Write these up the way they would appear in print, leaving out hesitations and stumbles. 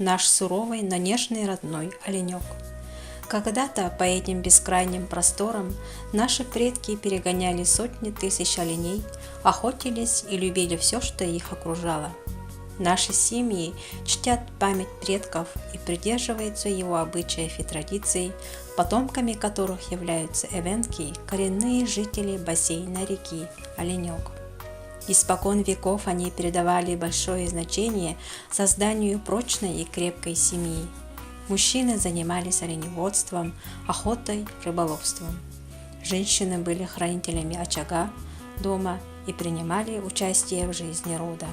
наш суровый, но нежный родной оленек. Когда-то по этим бескрайним просторам наши предки перегоняли сотни тысяч оленей, охотились и любили все, что их окружало. Наши семьи чтят память предков и придерживаются его обычаев и традиций, потомками которых являются эвенки, коренные жители бассейна реки Оленек. Испокон веков они передавали большое значение созданию прочной и крепкой семьи. Мужчины занимались оленеводством, охотой, рыболовством. Женщины были хранителями очага дома и принимали участие в жизни рода.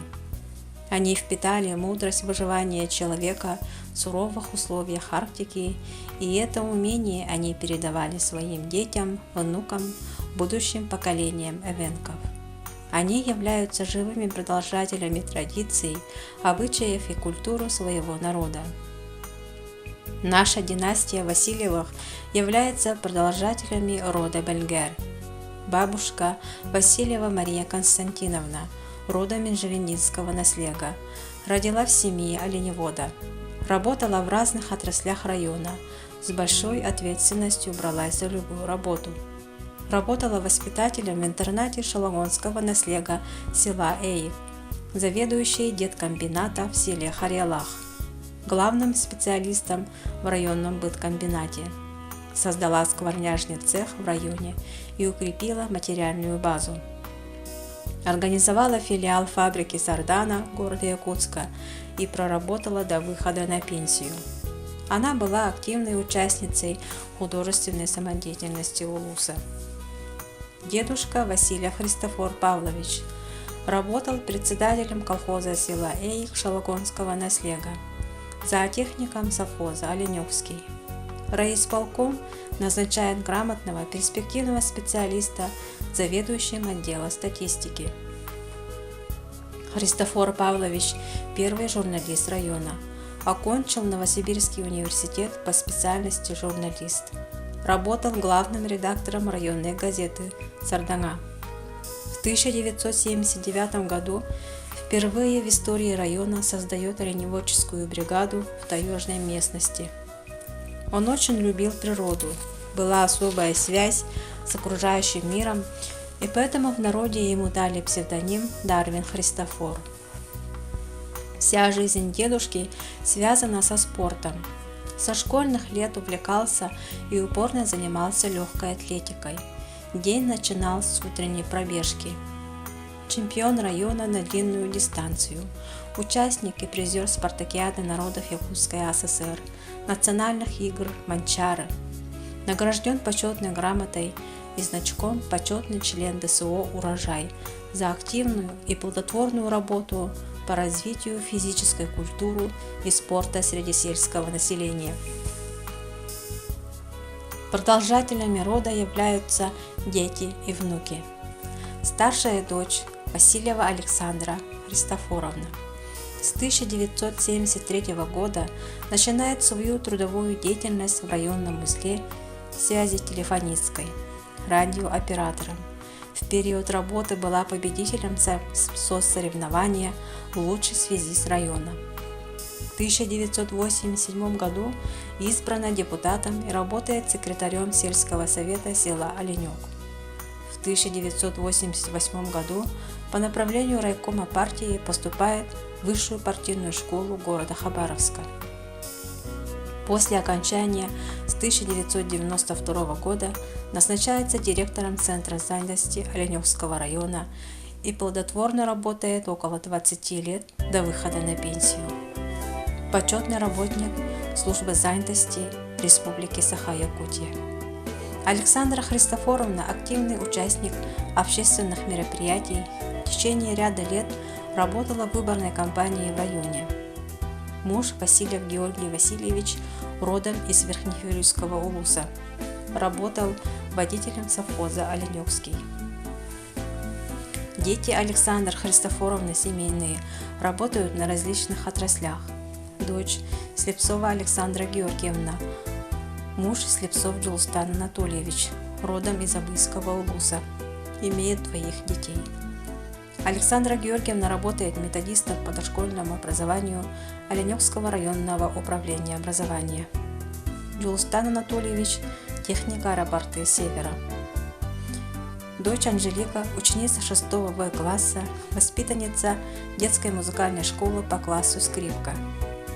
Они впитали мудрость выживания человека в суровых условиях Арктики, и это умение они передавали своим детям, внукам, будущим поколениям эвенков. Они являются живыми продолжателями традиций, обычаев и культуры своего народа. Наша династия Васильевых является продолжателями рода Бельгер. Бабушка Васильева Мария Константиновна, родом из Желеницкого наслега, родила в семье оленевода. Работала в разных отраслях района, с большой ответственностью бралась за любую работу. Работала воспитателем в интернате шалагонского наслега села Эйк, заведующей деткомбината в селе Харьялах, главным специалистом в районном быткомбинате. Создала скворняжный цех в районе и укрепила материальную базу. Организовала филиал фабрики Сардана города Якутска и проработала до выхода на пенсию. Она была активной участницей художественной самодеятельности улуса. Дедушка Васильев Христофор Павлович работал председателем колхоза села Эйк шалагонского наслега, зоотехником совхоза Оленевский. Райисполком назначает грамотного, перспективного специалиста заведующим отдела статистики. Христофор Павлович – первый журналист района. Окончил Новосибирский университет по специальности журналист. Работал главным редактором районной газеты «Сардана». В 1979 году впервые в истории района создает оленеводческую бригаду в таежной местности. Он очень любил природу, была особая связь с окружающим миром, и поэтому в народе ему дали псевдоним Дарвин Христофор. Вся жизнь дедушки связана со спортом. Со школьных лет увлекался и упорно занимался легкой атлетикой. День начинал с утренней пробежки. Чемпион района на длинную дистанцию, участник и призер спартакиады народов Якутской ССР, национальных игр Манчары. Награжден почетной грамотой и значком почетный член ДСО «Урожай» за активную и плодотворную работу по развитию физической культуры и спорта среди сельского населения. Продолжателями рода являются дети и внуки. Старшая дочь Васильева Александра Христофоровна с 1973 года начинает свою трудовую деятельность в районном узле связи телефонистской, радиооператором. В период работы была победителем соцсоревнования в лучшей связи с районом. В 1987 году избрана депутатом и работает секретарем сельского совета села Оленек. В 1988 году по направлению райкома партии поступает в высшую партийную школу города Хабаровска. После окончания с 1992 года назначается директором Центра занятости Оленевского района и плодотворно работает около 20 лет до выхода на пенсию. Почетный работник службы занятости Республики Саха-Якутия. Александра Христофоровна – активный участник общественных мероприятий, в течение ряда лет работала в выборной кампании в районе. Муж Васильев Георгий Васильевич родом из Верхнеюрьского улуса. Работал водителем совхоза Оленевский. Дети Александры Христофоровны семейные работают на различных отраслях. Дочь Слепцова Александра Георгиевна, муж Слепцов Джулстан Анатольевич, родом из Абыйского улуса, имеет двоих детей. Александра Георгиевна работает методистом по дошкольному образованию Оленевского районного управления образования. Джулстан Анатольевич – техник аэропорты Севера. Дочь Анжелика – ученица 6 В класса, воспитанница детской музыкальной школы по классу скрипка,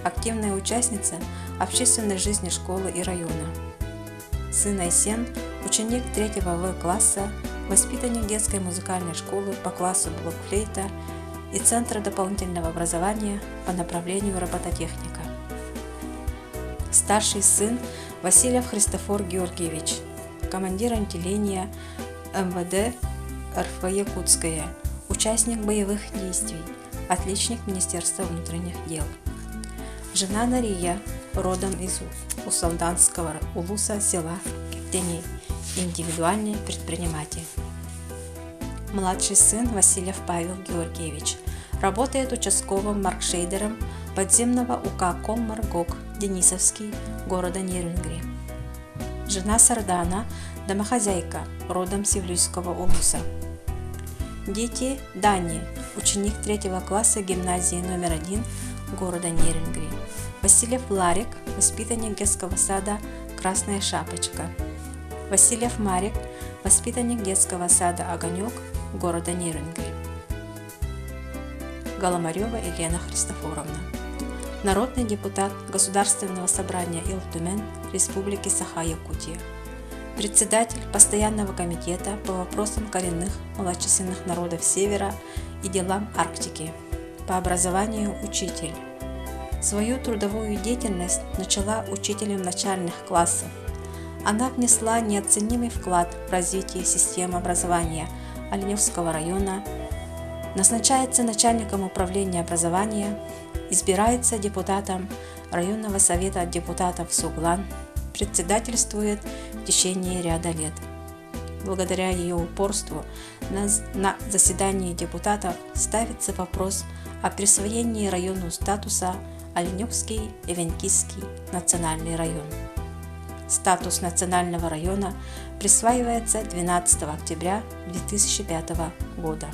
активная участница общественной жизни школы и района. Сын Айсен – ученик 3 В класса, воспитанник детской музыкальной школы по классу блокфлейта и Центра дополнительного образования по направлению робототехника. Старший сын Васильев Христофор Георгиевич, командир отделения МВД РФ Якутское, участник боевых действий, отличник Министерства внутренних дел. Жена Нария, родом из Усалданского улуса села Кептени, индивидуальный предприниматель. Младший сын Васильев Павел Георгиевич работает участковым маркшейдером подземного УК Колмар-ГОК Денисовский города Нерюнгри. Жена Сардана – домохозяйка, родом Севлюйского улуса. Дети Дани – ученик 3 класса гимназии номер 1 города Нерюнгри. Васильев Ларик – воспитанник детского сада «Красная шапочка». Васильев Марик – воспитанник детского сада «Огонек» города Нерюнгри. Голомарева Елена Христофоровна, народный депутат Государственного собрания Ил-Тумен Республики Саха-Якутия, председатель Постоянного комитета по вопросам коренных малочисленных народов Севера и делам Арктики, по образованию учитель. Свою трудовую деятельность начала учителем начальных классов. Она внесла неоценимый вклад в развитие системы образования Оленевского района, назначается начальником управления образования, избирается депутатом районного совета депутатов Суглан, председательствует в течение ряда лет. Благодаря ее упорству на заседании депутатов ставится вопрос о присвоении району статуса Оленевский Эвенкийский национальный район. Статус национального района присваивается 12 октября 2005 года.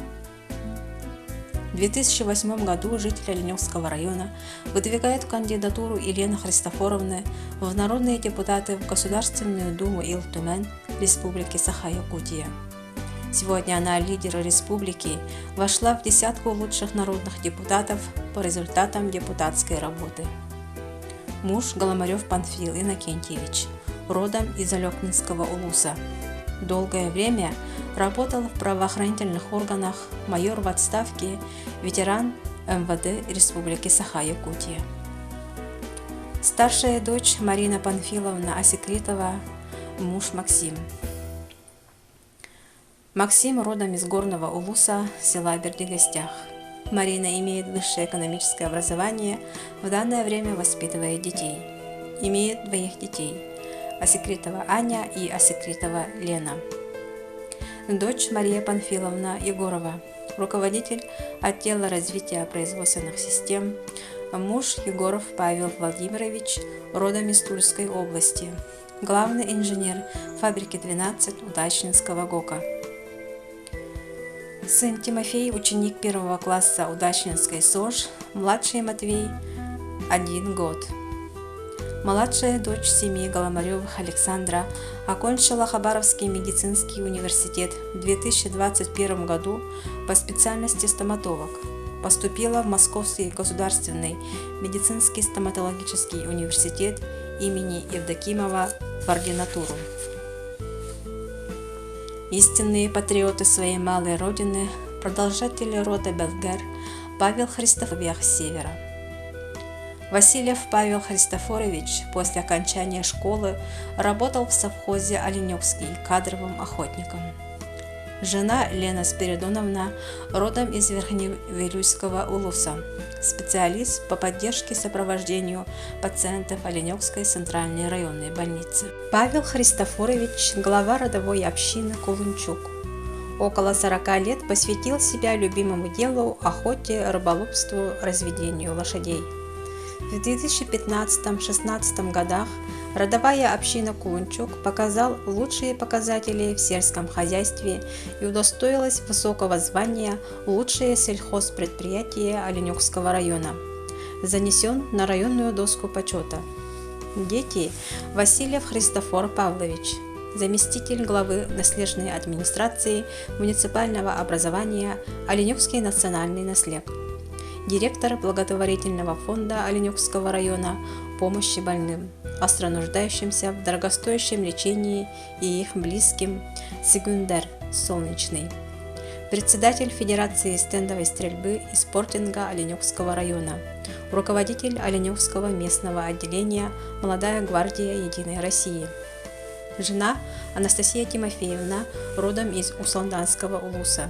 В 2008 году жители Оленевского района выдвигают кандидатуру Елены Христофоровны в народные депутаты в Государственную Думу Ил-Тумен Республики Саха-Якутия. Сегодня она, лидер республики, вошла в десятку лучших народных депутатов по результатам депутатской работы. Муж Голомарев Панфил Иннокентьевич, родом из Алекнинского улуса. Долгое время работал в правоохранительных органах, майор в отставке, ветеран МВД Республики Саха-Якутия. Старшая дочь Марина Панфиловна Осекритова, муж Максим. Максим родом из Горного улуса села Бердигостях. Марина имеет высшее экономическое образование, в данное время воспитывает детей. Имеет 2 детей – Осекритова Аня и Осекритова Лена. Дочь Мария Панфиловна Егорова, руководитель отдела развития производственных систем, муж Егоров Павел Владимирович, родом из Тульской области, главный инженер фабрики 12 Удачнинского ГОКа. Сын Тимофей, ученик 1 класса Удачнинской СОЖ, младший Матвей, 1 год. Младшая дочь семьи Голомаревых Александра окончила Хабаровский медицинский университет в 2021 году по специальности стоматолог. Поступила в Московский государственный медицинский стоматологический университет имени Евдокимова в ординатуру. Истинные патриоты своей малой родины, продолжатели рода Белгер, Павел Христофорович Севера. Васильев Павел Христофорович после окончания школы работал в совхозе Оленевский кадровым охотником. Жена Лена Спиридоновна родом из Верхневилюйского улуса, специалист по поддержке и сопровождению пациентов Оленевской центральной районной больницы. Павел Христофорович – глава родовой общины Кулунчук. Около 40 лет посвятил себя любимому делу – охоте, рыболовству, разведению лошадей. В 2015-16 годах Родовая община Кулунчук показал лучшие показатели в сельском хозяйстве и удостоилась высокого звания «Лучшее сельхозпредприятие Оленегского района». Занесен на районную доску почета. Дети: Васильев Христофор Павлович, заместитель главы наследной администрации муниципального образования Оленегский национальный наслед, директор благотворительного фонда Оленегского района помощи больным, остро нуждающимся в дорогостоящем лечении и их близким, Сигундер Солнечный, председатель Федерации стендовой стрельбы и спортинга Оленегского района, руководитель Оленегского местного отделения «Молодая гвардия Единой России». Жена Анастасия Тимофеевна, родом из Усланданского улуса.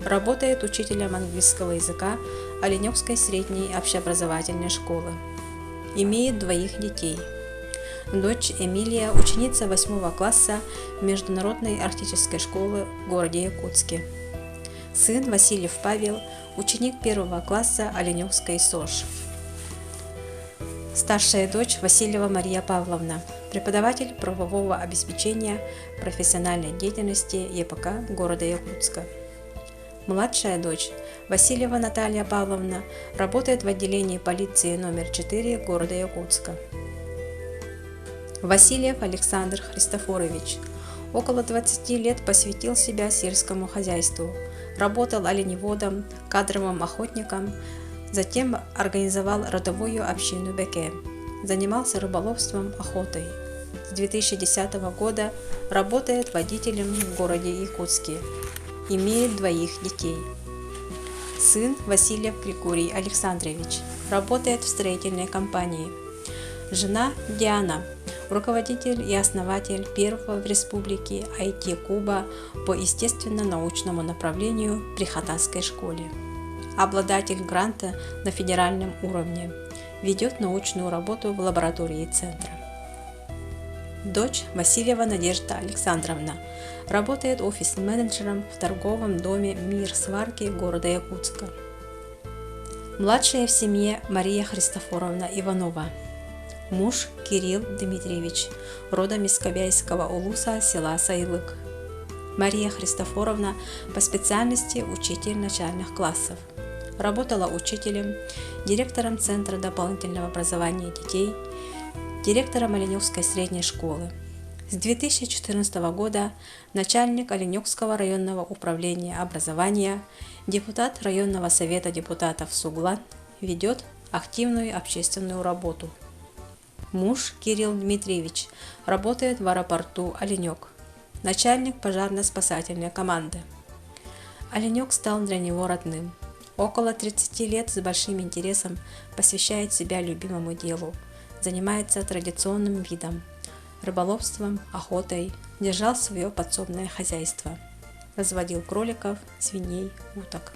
Работает учителем английского языка Оленегской средней общеобразовательной школы. Имеет двоих детей. Дочь Эмилия, ученица 8 класса Международной арктической школы в городе Якутске. Сын Васильев Павел, ученик 1 класса Оленегской СОЖ. Старшая дочь Васильева Мария Павловна, преподаватель правового обеспечения профессиональной деятельности ЕПК города Якутска. Младшая дочь Васильева Наталья Павловна работает в отделении полиции номер 4 города Якутска. Васильев Александр Христофорович около 20 лет посвятил себя сельскому хозяйству, работал оленеводом, кадровым охотником, затем организовал родовую общину Беке, занимался рыболовством, охотой. С 2010 года работает водителем в городе Якутске. Имеет двоих детей. Сын Васильев Григорий Александрович работает в строительной компании. Жена Диана, руководитель и основатель первого в республике IT-клуба по естественно-научному направлению при Хатанской школе. Обладатель гранта на федеральном уровне. Ведет научную работу в лаборатории центра. Дочь Васильева Надежда Александровна работает офис-менеджером в торговом доме «Мир сварки» города Якутска. Младшая в семье Мария Христофоровна Иванова. Муж Кирилл Дмитриевич, родом из Кобяйского улуса села Сайлык. Мария Христофоровна по специальности учитель начальных классов. Работала учителем, директором Центра дополнительного образования детей, директором Оленегской средней школы. С 2014 года начальник Оленегского районного управления образования, депутат районного совета депутатов Суглан, ведет активную общественную работу. Муж Кирилл Дмитриевич работает в аэропорту Оленег, начальник пожарно-спасательной команды. Оленег стал для него родным. Около 30 лет с большим интересом посвящает себя любимому делу, занимается традиционным видом, рыболовством, охотой, держал свое подсобное хозяйство, разводил кроликов, свиней, уток.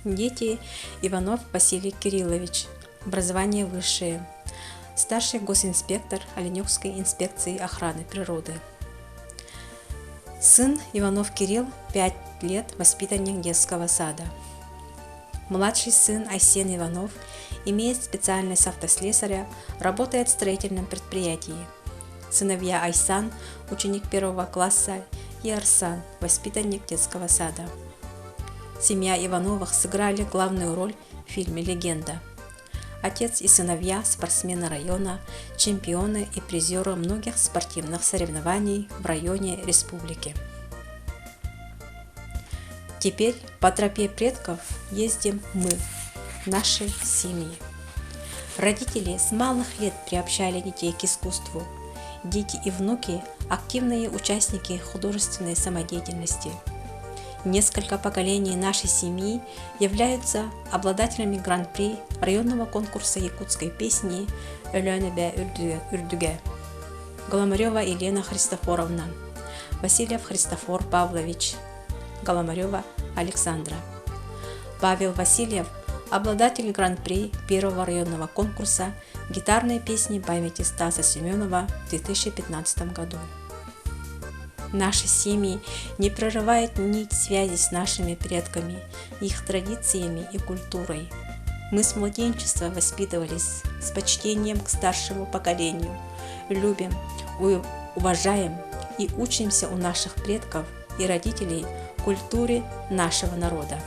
Дети: Иванов Василий Кириллович, образование высшее, старший госинспектор Оленегской инспекции охраны природы. Сын Иванов Кирилл, 5 лет, воспитанник детского сада. Младший сын Айсен Иванов имеет специальность автослесаря, работает в строительном предприятии. Сыновья Айсан, ученик 1 класса, и Арсан, воспитанник детского сада. Семья Ивановых сыграли главную роль в фильме «Легенда». Отец и сыновья – спортсмены района, чемпионы и призеры многих спортивных соревнований в районе республики. Теперь по тропе предков ездим мы, наши семьи. Родители с малых лет приобщали детей к искусству. Дети и внуки – активные участники художественной самодеятельности. Несколько поколений нашей семьи являются обладателями гран-при районного конкурса якутской песни «Өлөнебе үрдүге». Голомарева Елена Христофоровна, Васильев Христофор Павлович, Голомарева Александра. Павел Васильев – обладатель гран-при первого районного конкурса гитарной песни памяти Стаса Семенова в 2015 году. Наши семьи не прерывают нить связи с нашими предками, их традициями и культурой. Мы с младенчества воспитывались с почтением к старшему поколению, любим, уважаем и учимся у наших предков и родителей культуре нашего народа.